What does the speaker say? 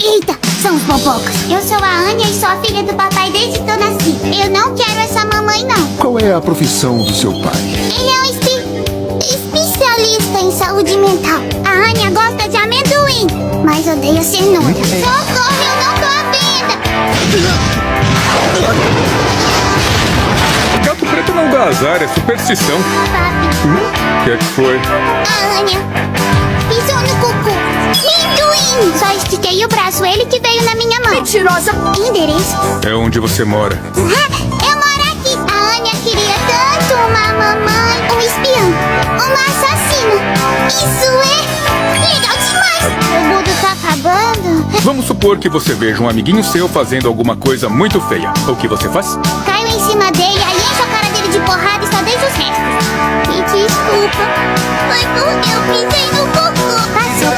Eita, são os bobocas. Eu sou a Anya e sou a filha do papai desde que eu nasci. Eu não quero essa mamãe, não. Qual é a profissão do seu pai? Ele é um especialista em saúde mental. A Anya gosta de amendoim, mas odeia cenoura. Socorro, eu não tô à venda. Gato preto não dá azar, é superstição. Papi, O que é que foi? a Anya pisou no cocô. Amendoim! Só estiquei o braço, ele que veio na minha mão. Mentirosa! Endereço? É onde você mora. Eu moro aqui. A Anya queria tanto uma mamãe, um espião, uma assassina. Isso é legal demais. O mundo tá acabando. Vamos supor que você veja um amiguinho seu fazendo alguma coisa muito feia. O que você faz? Caio em cima dele, aí encho a cara dele de porrada e só deixo os restos. Me desculpa. Foi porque eu pisei no cocô. Passou.